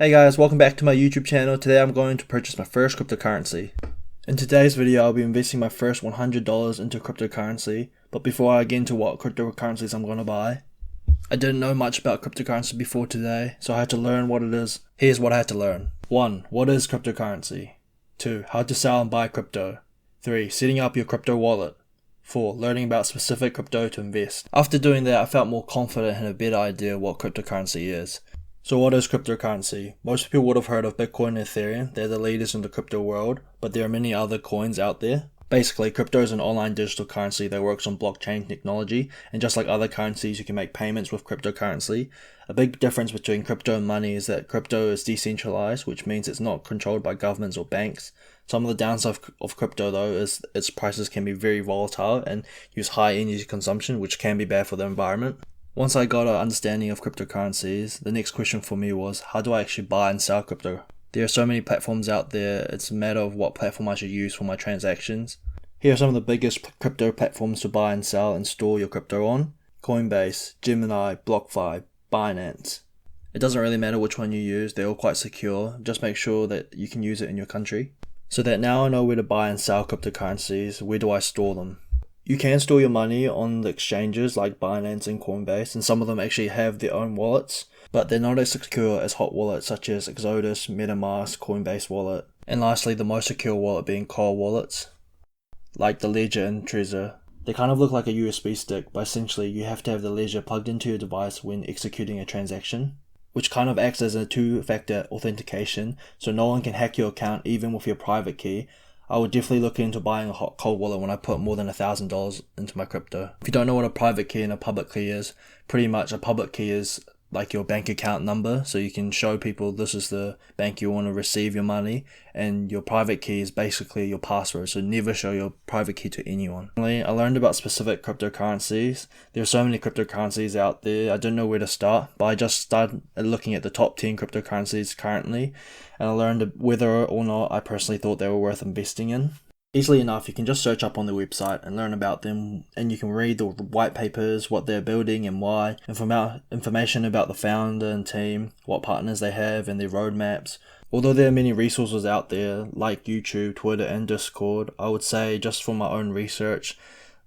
Hey guys, welcome back to my YouTube channel. Today I'm going to purchase my first cryptocurrency. In today's video I'll be investing my first $100 into cryptocurrency, but before I get into what cryptocurrencies I'm going to buy, I didn't know much about cryptocurrency before today, so I had to learn what it is. Here's what I had to learn. 1. What is cryptocurrency? 2. How to sell and buy crypto. 3. Setting up your crypto wallet. 4. Learning about specific crypto to invest. After doing that, I felt more confident and a better idea what cryptocurrency is. So what is cryptocurrency? Most people would have heard of Bitcoin and Ethereum. They're the leaders in the crypto world, but there are many other coins out there. Basically, crypto is an online digital currency that works on blockchain technology, and just like other currencies, you can make payments with cryptocurrency. A big difference between crypto and money is that crypto is decentralized, which means it's not controlled by governments or banks. Some of the downside of crypto though is its prices can be very volatile and use high energy consumption, which can be bad for the environment. Once I got an understanding of cryptocurrencies, the next question for me was, how do I actually buy and sell crypto? There are so many platforms out there, it's a matter of what platform I should use for my transactions. Here are some of the biggest crypto platforms to buy and sell and store your crypto on. Coinbase, Gemini, Blockfi, Binance. It doesn't really matter which one you use, they're all quite secure. Just make sure that you can use it in your country. So that now I know where to buy and sell cryptocurrencies, where do I store them? You can store your money on the exchanges like Binance and Coinbase, and some of them actually have their own wallets, but they're not as secure as hot wallets such as Exodus, MetaMask, Coinbase Wallet. And lastly, the most secure wallet being cold wallets, like the Ledger and Trezor. They kind of look like a USB stick, but essentially you have to have the Ledger plugged into your device when executing a transaction, which kind of acts as a two-factor authentication, so no one can hack your account even with your private key. I would definitely look into buying a hot cold wallet when I put more than $1,000 into my crypto. If you don't know what a private key and a public key is, pretty much a public key is like your bank account number, so you can show people this is the bank you want to receive your money, and your private key is basically your password, so never show your private key to anyone. I learned about specific cryptocurrencies. There are so many cryptocurrencies out there, I don't know where to start, but I just started looking at the top 10 cryptocurrencies currently, and I learned whether or not I personally thought they were worth investing in. Easily enough, you can just search up on the website and learn about them, and you can read the white papers, what they're building and why, and information about the founder and team, what partners they have and their roadmaps. Although there are many resources out there like YouTube, Twitter and Discord, I would say just for my own research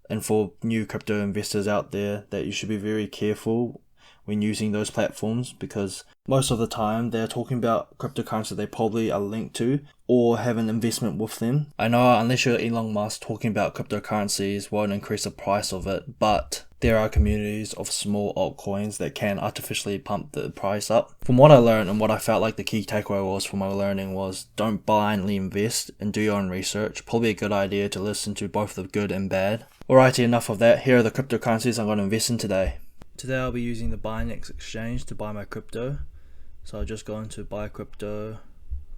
and for new crypto investors out there that you should be very careful when using those platforms, because most of the time they're talking about cryptocurrency they probably are linked to or have an investment with them. I know unless you're Elon Musk, talking about cryptocurrencies won't increase the price of it, but there are communities of small altcoins that can artificially pump the price up. From what I learned and what I felt like the key takeaway was from my learning was, don't blindly invest and do your own research. Probably a good idea to listen to both the good and bad. Alrighty, enough of that. Here are the cryptocurrencies I'm going to invest in today. Today I'll be using the Binance exchange to buy my crypto. So I'll just go into buy crypto.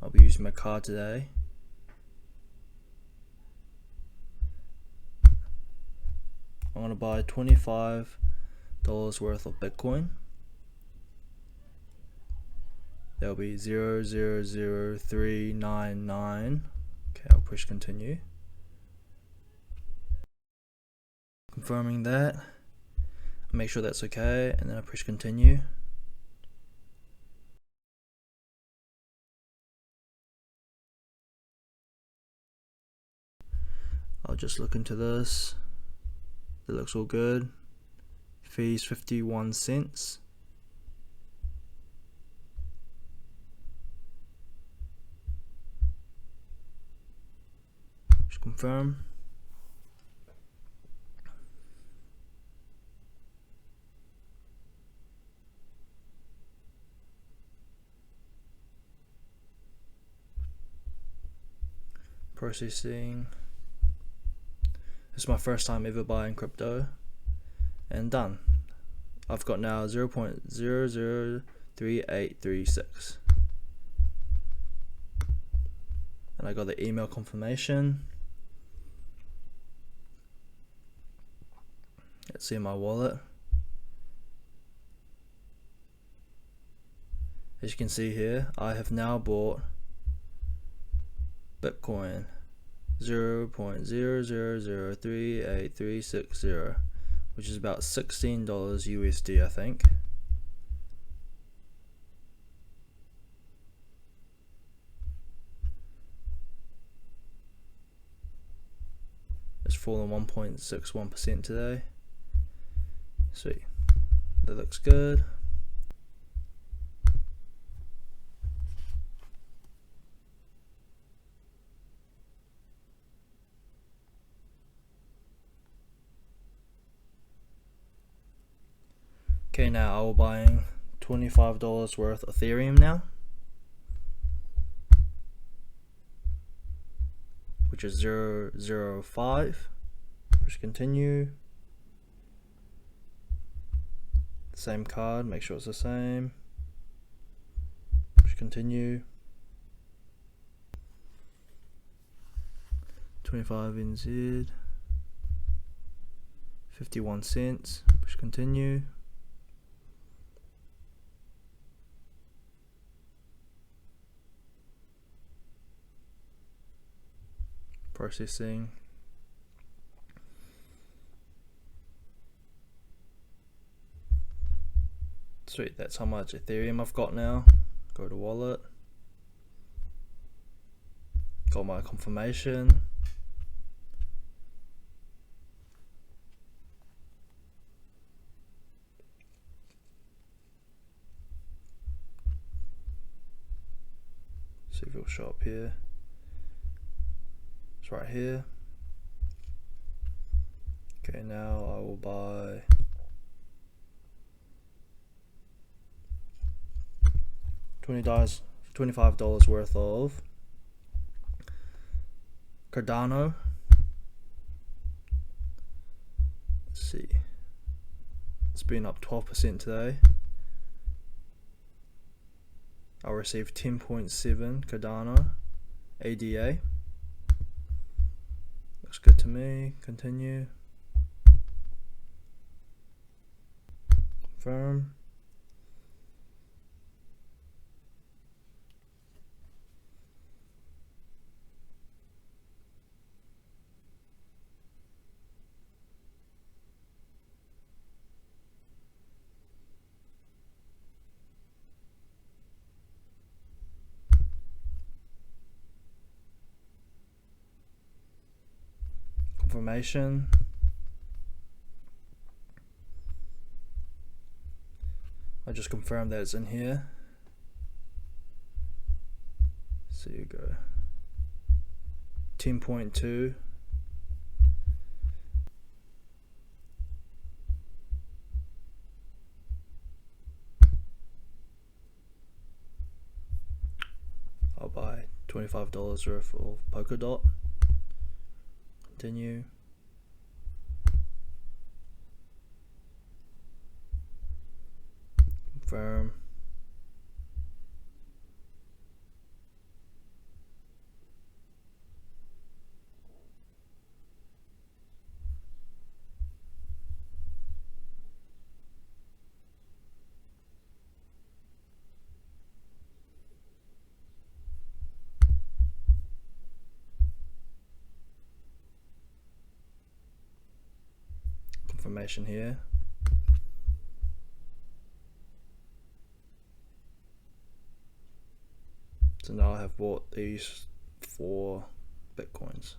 I'll be using my card today. I'm going to buy $25 worth of Bitcoin. That'll be 0.000399. Okay, I'll push continue. Confirming that. Make sure that's okay, and then I push continue. I'll just look into this. It looks all good. Fees 51 cents. Just confirm. Processing. This is my first time ever buying crypto, and done. I've got now 0.003836, and I got the email confirmation. Let's see my wallet. As you can see here, I have now bought Bitcoin 0.0003836, which is about $16 USD, I think. It's fallen 1.61% today. Sweet. That looks good. Okay, now I'm buying $25 worth of Ethereum now, which is 0.005. Push continue. Same card, make sure it's the same. Push continue. 25 NZ. 51 cents. Push continue. Processing. Sweet, that's how much Ethereum I've got now. Go to wallet. Got my confirmation. See if it'll show up here. It's right here. Okay, now I will buy $25 worth of Cardano. Let's see. It's been up 12% today. I'll receive 10.7 Cardano ADA. Looks good to me. Continue. Confirm. Confirmation. I just confirmed that it's in here. So you go 10.2. I'll buy $25 worth of Polkadot. Continue. Confirm. Confirmation here. So now I have bought these 4 Bitcoins.